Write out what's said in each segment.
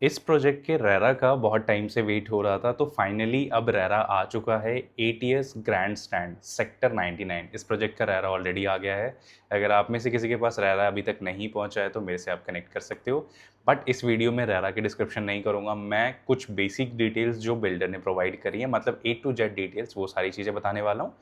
इस प्रोजेक्ट के रेरा का बहुत टाइम से वेट हो रहा था, तो फाइनली अब रेरा आ चुका है। ATS grand stand sector 99। इस प्रोजेक्ट का रेरा ऑलरेडी आ गया है। अगर आप में से किसी के पास रेरा अभी तक नहीं पहुंचा है तो मेरे से आप कनेक्ट कर सकते हो। बट इस वीडियो में रेरा की डिस्क्रिप्शन नहीं करूंगा, मैं कुछ बेसिक डिटेल्स जो बिल्डर ने प्रोवाइड करी है, मतलब ए टू जेड डिटेल्स, वो सारी चीज़ें बताने वाला हूँ।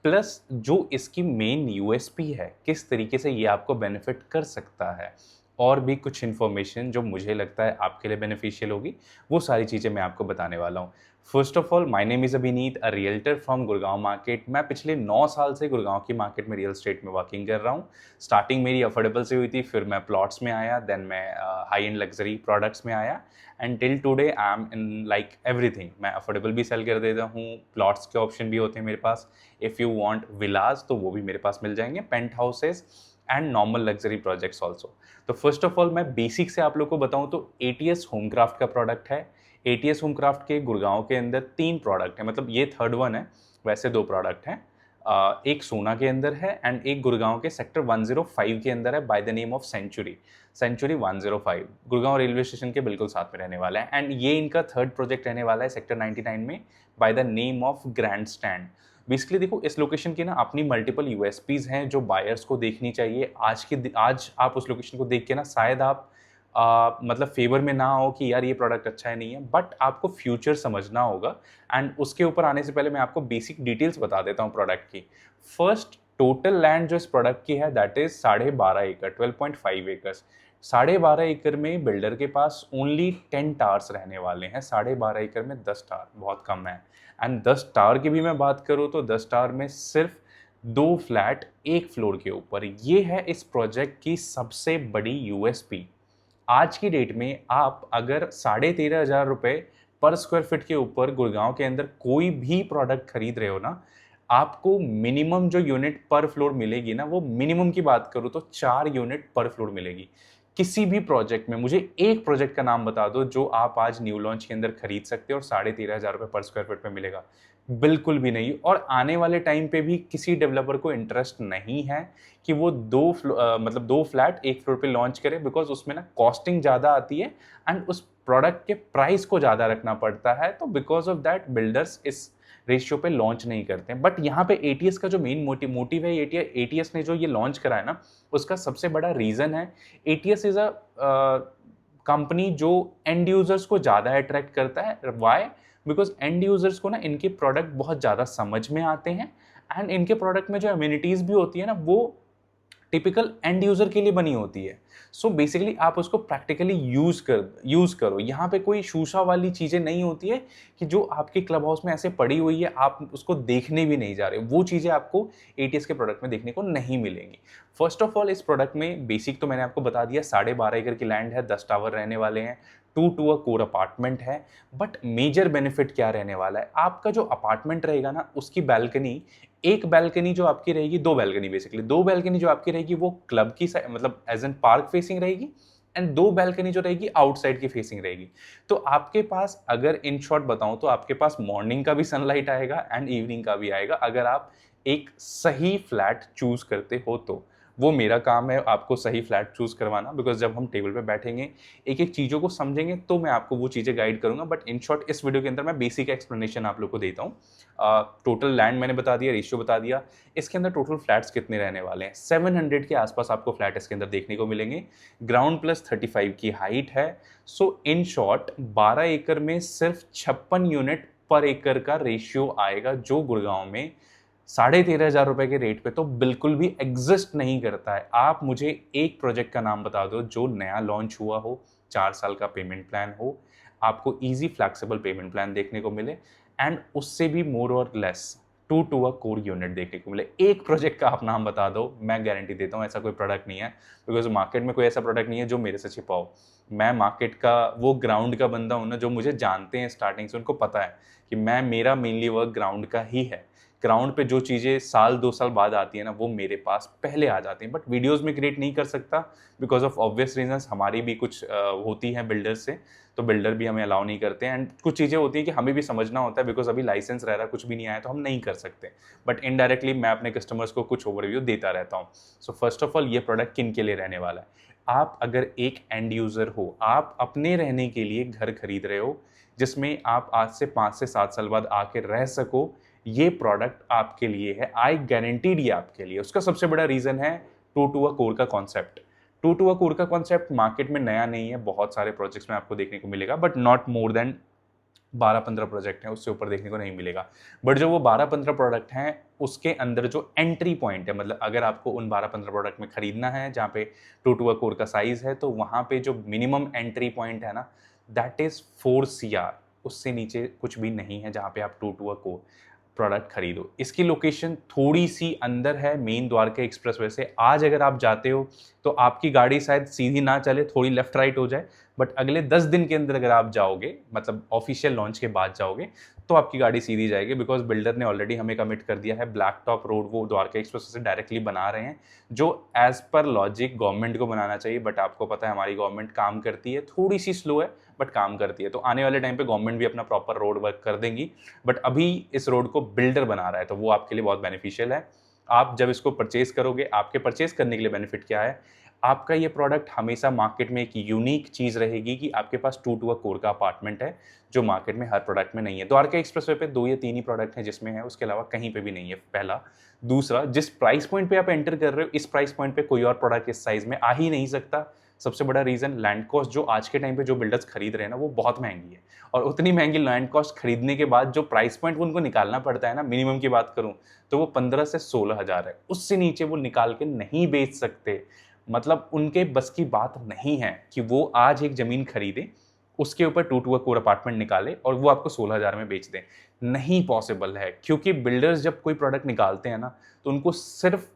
प्लस जो इसकी मेन यूएसपी है, किस तरीके से ये आपको बेनिफिट कर सकता है, और भी कुछ इन्फॉर्मेशन जो मुझे लगता है आपके लिए बेनिफिशियल होगी, वो सारी चीज़ें मैं आपको बताने वाला हूँ। First of all, my name is अभिनीत, अ रियल्टर फ्रॉम गुड़गांव मार्केट। मैं पिछले 9 साल से गुड़गांव की मार्केट में रियल एस्टेट में वर्किंग कर रहा हूँ। स्टार्टिंग मेरी अफोर्डेबल से हुई थी, फिर मैं प्लॉट्स में आया, देन मैं हाई एंड लग्जरी प्रोडक्ट्स में आया, and till today I am in like everything. मैं अफोर्डेबल भी सेल कर देता हूँ, प्लॉट्स के ऑप्शन भी होते हैं मेरे पास। इफ़ यू वांट विलास तो वो भी मेरे पास मिल जाएंगे, penthouses and normal luxury projects also. तो फर्स्ट ऑफ ऑल मैं बेसिक से आप लोग को बताऊं तो एटीएस होमक्राफ्ट का प्रोडक्ट है। एटीएस होमक्राफ्ट के गुड़गांव के अंदर 3 प्रोडक्ट है, मतलब ये थर्ड वन है। वैसे 2 प्रोडक्ट हैं। एक सोना के अंदर है एंड एक गुड़गांव के सेक्टर 105 के अंदर है, by the name of century. Century 105 Gurgaon railway station के बिल्कुल साथ में रहने वाला है, एंड ये इनका थर्ड प्रोजेक्ट रहने वाला है सेक्टर 99 में, bye the name of grand stand. Basically देखो, इस लोकेशन की ना अपनी मल्टीपल यूएसपीज हैं जो बायर्स को देखनी चाहिए। आज आप उस लोकेशन को देख के ना शायद आप मतलब फेवर में ना हो कि यार ये प्रोडक्ट अच्छा है नहीं है, बट आपको फ्यूचर समझना होगा। एंड उसके ऊपर आने से पहले मैं आपको बेसिक डिटेल्स बता देता हूँ प्रोडक्ट की। फर्स्ट, टोटल लैंड जो इस प्रोडक्ट की है दैट इज 12.5 एकड़, 12.5 एकड़। 12.5 एकड़ में बिल्डर के पास ओनली 10 टावर्स रहने वाले हैं। 12.5 एकड़ में 10 टावर बहुत कम है। एंड 10 टावर की भी मैं बात करूँ तो 10 टावर में सिर्फ 2 फ्लैट एक फ्लोर के ऊपर। ये है इस प्रोजेक्ट की सबसे बड़ी यूएसपी। आज की डेट में आप अगर 13,500 रुपये पर स्क्वायर फीट के ऊपर गुड़गांव के अंदर कोई भी प्रोडक्ट खरीद रहे हो ना, आपको मिनिमम जो यूनिट पर फ्लोर मिलेगी ना, वो मिनिमम की बात करूँ तो 4 यूनिट पर फ्लोर मिलेगी। किसी भी प्रोजेक्ट में मुझे एक प्रोजेक्ट का नाम बता दो जो आप आज न्यू लॉन्च के अंदर खरीद सकते हो और 13,500 रुपये पर स्क्वायर फीट पे मिलेगा। बिल्कुल भी नहीं। और आने वाले टाइम पे भी किसी डेवलपर को इंटरेस्ट नहीं है कि वो मतलब 2 फ्लैट एक फ्लोर पे लॉन्च करे, बिकॉज उसमें ना कॉस्टिंग ज़्यादा आती है एंड उस प्रोडक्ट के प्राइस को ज़्यादा रखना पड़ता है। तो बिकॉज ऑफ दैट बिल्डर्स इस रेशियो पे लॉन्च नहीं करते हैं। बट यहाँ पे एटीएस का जो मेन मोटिव है, एटीएस ने जो ये लॉन्च करा है ना, उसका सबसे बड़ा रीज़न है, एटीएस इज़ अ कंपनी जो एंड यूजर्स को ज़्यादा अट्रैक्ट करता है। वाई? बिकॉज एंड यूजर्स को ना इनके प्रोडक्ट बहुत ज़्यादा समझ में आते हैं, एंड इनके प्रोडक्ट में जो अम्यूनिटीज़ भी होती है ना, वो टिपिकल एंड यूजर के लिए बनी होती है। सो बेसिकली आप उसको प्रैक्टिकली यूज करो। यहाँ पे कोई शूशा वाली चीजें नहीं होती है कि जो आपके क्लब हाउस में ऐसे पड़ी हुई है, आप उसको देखने भी नहीं जा रहे। वो चीजें आपको एटीएस के प्रोडक्ट में देखने को नहीं मिलेंगी। फर्स्ट ऑफ ऑल, इस प्रोडक्ट में बेसिक तो मैंने आपको बता दिया, 12.5 एकड़ की लैंड है, 10 टावर रहने वाले हैं, 2 अ कोर अपार्टमेंट है। बट मेजर बेनिफिट क्या रहने वाला है, आपका जो अपार्टमेंट रहेगा ना, उसकी बैल्कनी, एक बैल्कनी जो आपकी रहेगी, 2 बैल्कनी, बेसिकली 2 बैल्कनी जो आपकी रहेगी वो क्लब की साइड, मतलब एज एन पार्क फेसिंग रहेगी, एंड 2 बैल्कनी जो रहेगी आउटसाइड की फेसिंग रहेगी। तो आपके पास, अगर इन शॉर्ट बताऊं तो आपके पास मॉर्निंग का भी सनलाइट आएगा एंड इवनिंग का भी आएगा, अगर आप एक सही फ्लैट चूज करते हो तो। वो मेरा काम है आपको सही फ्लैट चूज करवाना, बिकॉज जब हम टेबल पे बैठेंगे, एक एक चीज़ों को समझेंगे, तो मैं आपको वो चीज़ें गाइड करूंगा। बट इन शॉर्ट इस वीडियो के अंदर मैं बेसिक एक्सप्लेनेशन आप लोग को देता हूँ। टोटल लैंड मैंने बता दिया, रेशियो बता दिया। इसके अंदर टोटल फ्लैट्स कितने रहने वाले हैं, 700 के आसपास आपको फ्लैट इसके अंदर देखने को मिलेंगे। ग्राउंड प्लस 35 की हाइट है। सो इन शॉर्ट 12 एकड़ में सिर्फ 56 यूनिट पर एकड़ का रेशियो आएगा, जो गुड़गांव में 13,500 रुपए के रेट पे तो बिल्कुल भी एग्जिस्ट नहीं करता है। आप मुझे एक प्रोजेक्ट का नाम बता दो जो नया लॉन्च हुआ हो, 4 साल का पेमेंट प्लान हो, आपको इजी फ्लैक्सिबल पेमेंट प्लान देखने को मिले, एंड उससे भी मोर और लेस 2 अ कोर यूनिट देखने को मिले। एक प्रोजेक्ट का आप नाम बता दो, मैं गारंटी देता हूँ ऐसा कोई प्रोडक्ट नहीं है, बिकॉज मार्केट में कोई ऐसा प्रोडक्ट नहीं है जो मेरे से छिपा हो। मैं मार्केट का वो ग्राउंड का बंदा हूँ ना, जो मुझे जानते हैं स्टार्टिंग से, उनको पता है कि मेरा मेनली वर्क ग्राउंड का ही है। ग्राउंड पे जो चीज़ें साल 2 साल बाद आती है ना, वो मेरे पास पहले आ जाती हैं, बट वीडियोस में क्रिएट नहीं कर सकता बिकॉज ऑफ ऑब्वियस रीजंस। हमारी भी कुछ होती हैं बिल्डर से, तो बिल्डर भी हमें अलाउ नहीं करते हैं, एंड कुछ चीज़ें होती हैं कि हमें भी समझना होता है, बिकॉज अभी लाइसेंस रह रहा कुछ भी नहीं आया तो हम नहीं कर सकते। बट इनडायरेक्टली मैं अपने कस्टमर्स को कुछ ओवरव्यू देता रहता हूँ। सो फर्स्ट ऑफ ऑल, ये प्रोडक्ट किन के लिए रहने वाला है। आप अगर एक एंड यूज़र हो, आप अपने रहने के लिए घर खरीद रहे हो, जिसमें आप आज से 5 से 7 साल बाद आके रह सको, ये प्रोडक्ट आपके लिए है। आई गारंटीड ये आपके लिए। उसका सबसे बड़ा रीज़न है ट्रू टू अ कोर का concept. True to a core का कॉन्सेप्ट मार्केट में नया नहीं है, बहुत सारे प्रोजेक्ट्स में आपको देखने को मिलेगा, but not more than 12-15 project हैं, उससे ऊपर देखने को नहीं मिलेगा। बट जो वो 12-15 प्रोडक्ट हैं, उसके अंदर जो एंट्री पॉइंट है, मतलब अगर आपको उन 12-15 प्रोडक्ट में खरीदना है जहाँ पे ट्रू टू अ कोर का साइज़ है, तो वहाँ पे जो मिनिमम एंट्री पॉइंट है ना, दैट इज़ 4 सीआर। उससे नीचे कुछ भी नहीं है जहाँ पे आप true to a core product खरीदो। इसकी लोकेशन थोड़ी-सी अंदर है मेन द्वारका एक्सप्रेसवे से। आज अगर आप जाते हो, तो आपकी गाड़ी शायद सीधी ना चले, थोड़ी लेफ्ट राइट हो जाए, बट अगले 10 दिन के अंदर अगर आप जाओगे, मतलब ऑफिशियल लॉन्च के बाद जाओगे, तो आपकी गाड़ी सीधी जाएगी, बिकॉज़ बिल्डर ने ऑलरेडी हमें कमिट कर दिया है, ब्लैक टॉप रोड वो द्वारका एक्सप्रेसवे से डायरेक्टली बना रहे हैं, जो एज़ पर लॉजिक गवर्नमेंट को बनाना चाहिए, बट आपको पता है हमारी गवर्नमेंट काम करती है, थोड़ी-सी स्लो है, बट काम करती है। तो आने वाले टाइम पे गवर्नमेंट भी अपना प्रॉपर रोड वर्क कर देंगी, बट अभी इस रोड को बिल्डर बना रहा है, तो वो आपके लिए बहुत बेनिफिशियल है। आप जब इसको परचेज करोगे, आपके परचेज करने के लिए बेनिफिट क्या है? आपका ये प्रोडक्ट हमेशा मार्केट में एक यूनिक चीज़ रहेगी कि आपके पास ट्रू टू अ कोर का अपार्टमेंट है, जो मार्केट में हर प्रोडक्ट में नहीं है। द्वारका एक्सप्रेसवे पे 2 या 3 ही प्रोडक्ट हैं जिसमें है, उसके अलावा कहीं पे भी नहीं है, पहला। दूसरा, जिस प्राइस पॉइंट पे आप एंटर कर रहे हो, इस प्राइस पॉइंट पे कोई और प्रोडक्ट इस साइज़ में आ ही नहीं सकता। सबसे बड़ा रीज़न लैंड कॉस्ट, जो आज के टाइम पे जो बिल्डर्स खरीद रहे हैं ना, वो बहुत महँगी है, और उतनी महँगी लैंड कॉस्ट खरीदने के बाद जो प्राइस पॉइंट उनको निकालना पड़ता है ना, मिनिमम की बात करूँ, तो वो 15 से 16 हज़ार है। उससे नीचे वो निकाल के नहीं बेच सकते। मतलब उनके बस की बात नहीं है कि वो आज एक ज़मीन खरीदें, उसके ऊपर true to a core apartment निकालें और वो आपको 16,000 में बेच दें। नहीं पॉसिबल है, क्योंकि बिल्डर्स जब कोई प्रोडक्ट निकालते हैं ना, तो उनको सिर्फ़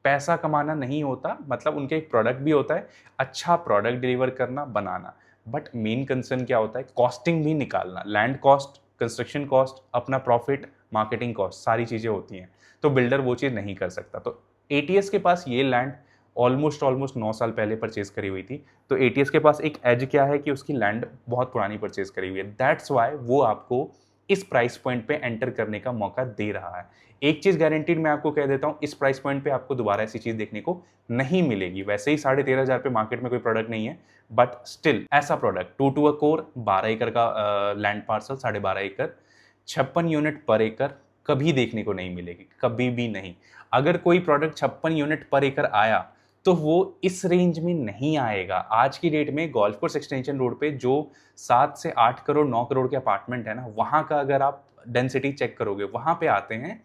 पैसा कमाना नहीं होता, मतलब उनके एक प्रोडक्ट भी होता है, अच्छा प्रोडक्ट डिलीवर करना, बनाना। बट मेन कंसर्न क्या होता है? कॉस्टिंग भी निकालना, लैंड कॉस्ट, कंस्ट्रक्शन कॉस्ट, अपना प्रॉफ़िट, मार्केटिंग कॉस्ट, सारी चीज़ें होती हैं। तो बिल्डर वो चीज़ नहीं कर सकता। तो एटीएस के पास ये लैंड ऑलमोस्ट 9 साल पहले परचेज़ करी हुई थी। तो एटीएस के पास एक एज क्या है कि उसकी लैंड बहुत पुरानी परचेज़ करी हुई है। दैट्स व्हाई वो आपको इस प्राइस पॉइंट पे एंटर करने का मौका दे रहा है। एक चीज़ गारंटीड मैं आपको कह देता हूँ, इस प्राइस पॉइंट पे आपको दोबारा ऐसी चीज़ देखने को नहीं मिलेगी। वैसे ही 13,500 पे मार्केट में कोई प्रोडक्ट नहीं है, बट स्टिल ऐसा product true to a core 12 एकड़ का लैंड पार्सल, 12.5 एकड़, 56 यूनिट पर एकड़ कभी देखने को नहीं मिलेगी, कभी भी नहीं। अगर कोई प्रोडक्ट 56 यूनिट पर एकड़ आया, तो वो इस रेंज में नहीं आएगा। आज की डेट में गोल्फ कोर्स एक्सटेंशन रोड पे जो 7 से 8 करोड़ 9 करोड़ के अपार्टमेंट है ना, वहाँ का अगर आप डेंसिटी चेक करोगे, वहाँ पे आते हैं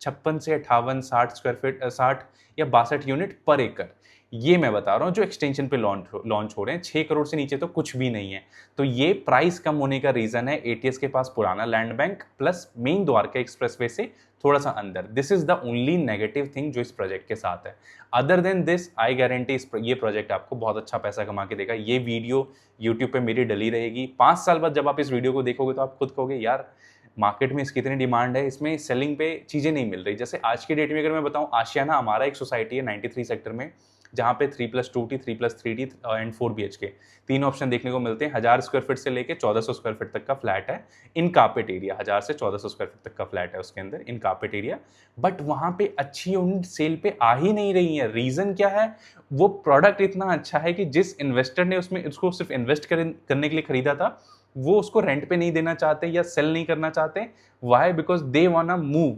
56 से 58, 60 स्क्वायर फीट, 60 या 62 यूनिट पर एकड़। ये मैं बता रहा हूँ जो एक्सटेंशन पे लॉन्च हो रहे हैं, 6 करोड़ से नीचे तो कुछ भी नहीं है। तो ये प्राइस कम होने का रीज़न है एटीएस के पास पुराना land bank plus main Dwarka expressway से थोड़ा सा अंदर। This is the only negative thing जो इस प्रोजेक्ट के साथ है। Other than this, I guarantee ये प्रोजेक्ट आपको बहुत अच्छा पैसा कमा के देगा। ये वीडियो यूट्यूब पे मेरी डली रहेगी। 5 साल बाद जब आप इस वीडियो को देखोगे, तो आप खुद कहोगे, यार मार्केट में इसकी इतनी डिमांड है, इसमें सेलिंग पे चीज़ें नहीं मिल रही। जैसे आज की डेट में अगर मैं बताऊँ, आशियाना हमारा एक सोसाइटी है 93 सेक्टर में, जहाँ पे 3+2T, 3+3D and 4 BHK 3 option देखने को मिलते हैं। 1000 स्क्वायर फीट से लेके 1400 स्क्वायर फीट तक का फ्लैट है इन कारपेट एरिया। 1000 से 1400 स्क्वायर फीट तक का फ्लैट है उसके अंदर इन कारपेट एरिया। बट वहाँ पे अच्छी यूनिट सेल पे आ ही नहीं रही है। रीज़न क्या है? वो प्रोडक्ट इतना अच्छा है कि जिस इन्वेस्टर ने उसमें उसको सिर्फ इन्वेस्ट करने के लिए खरीदा था, वो उसको रेंट पे नहीं देना चाहते या सेल नहीं करना चाहते। Why? Because they wanna move.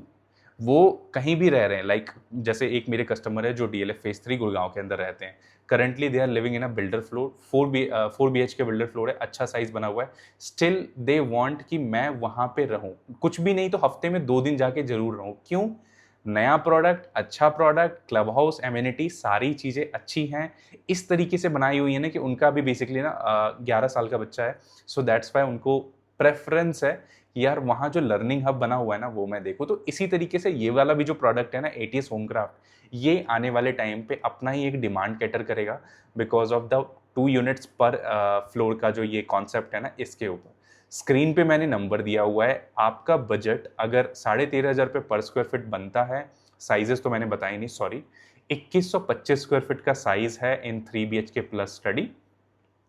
वो कहीं भी रह रहे हैं। लाइक जैसे एक मेरे कस्टमर है जो डीएलएफ फेज 3 गुड़गांव के अंदर रहते हैं। Currently they are living in a builder floor, 4 BHK builder floor है, अच्छा साइज बना हुआ है। स्टिल दे वांट कि मैं वहाँ पे रहूँ, कुछ भी नहीं तो हफ्ते में 2 दिन जाके जरूर रहूँ। क्यों? नया प्रोडक्ट, अच्छा प्रोडक्ट, क्लब हाउस, एमिनिटी, सारी चीज़ें अच्छी हैं। इस तरीके से बनाई हुई है ना कि उनका भी बेसिकली ना 11 साल का बच्चा है। सो दैट्स वाई उनको प्रेफरेंस है कि यार वहाँ जो लर्निंग हब बना हुआ है ना, वो मैं देखूँ। तो इसी तरीके से ये वाला भी जो प्रोडक्ट है ना, एटीएस होमक्राफ्ट, ये आने वाले टाइम पे अपना ही एक डिमांड कैटर करेगा, बिकॉज ऑफ द 2 यूनिट्स पर फ्लोर का जो ये कॉन्सेप्ट है ना, इसके ऊपर स्क्रीन पे मैंने नंबर दिया हुआ है। आपका बजट अगर 13,500 रुपये पर स्क्वायर फीट बनता है, साइजेस तो मैंने बताई नहीं, सॉरी, 2125 स्क्वायर फीट का साइज है इन 3 BHK plus study,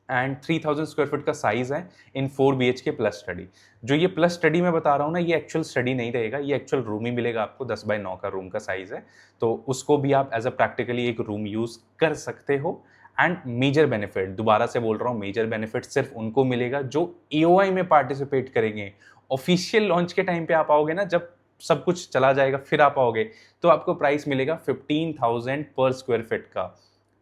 and 3000 square feet का साइज है इन 4 BHK प्लस स्टडी। जो ये प्लस स्टडी मैं बता रहा हूँ ना, ये एक्चुअल स्टडी नहीं रहेगा, ये एक्चुअल रूम ही मिलेगा आपको। 10x9 का रूम का साइज है, तो उसको भी आप एज अ प्रैक्टिकली एक रूम यूज कर सकते हो। एंड मेजर बेनिफिट, दोबारा से बोल रहा हूँ, मेजर बेनिफिट सिर्फ उनको मिलेगा जो EOI में पार्टिसिपेट करेंगे। ऑफिशियल लॉन्च के टाइम पे आप आओगे ना, जब सब कुछ चला जाएगा फिर आप आओगे, तो आपको प्राइस मिलेगा 15,000 पर स्क्वायर फीट का,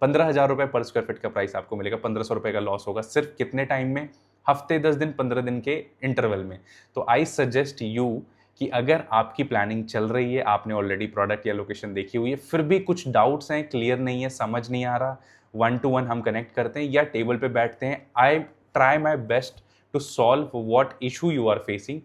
15,000 रुपये पर स्क्वायर फीट का प्राइस आपको मिलेगा। 1,500 रुपये का लॉस होगा सिर्फ कितने टाइम में, हफ्ते 10 दिन 15 दिन के इंटरवल में। तो आई सजेस्ट यू कि अगर आपकी प्लानिंग चल रही है, आपने ऑलरेडी प्रोडक्ट या लोकेशन देखी हुई है, फिर भी कुछ डाउट्स हैं, क्लियर नहीं है, समझ नहीं आ रहा, 1 to 1 हम कनेक्ट करते हैं या टेबल पे बैठते हैं। I try my best to solve what issue you are facing.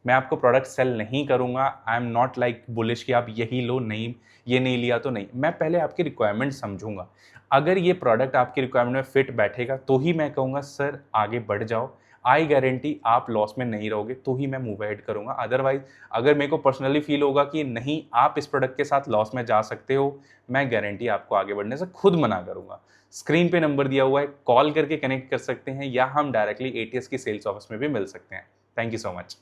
मैं आपको प्रोडक्ट सेल नहीं करूंगा, I am not like bullish कि आप यही लो, नहीं ये नहीं लिया तो नहीं। मैं पहले आपकी रिक्वायरमेंट समझूंगा, अगर ये प्रोडक्ट आपकी रिक्वायरमेंट में फिट बैठेगा तो ही मैं कहूँगा सर आगे बढ़ जाओ। आई गारंटी आप लॉस में नहीं रहोगे तो ही मैं मूव अहेड करूँगा। अदरवाइज अगर मेरे को पर्सनली फील होगा कि नहीं आप इस प्रोडक्ट के साथ लॉस में जा सकते हो, मैं गारंटी आपको आगे बढ़ने से खुद मना करूँगा। स्क्रीन पे नंबर दिया हुआ है, कॉल करके कनेक्ट कर सकते हैं या हम डायरेक्टली ATS की सेल्स ऑफिस में भी मिल सकते हैं। Thank you so much.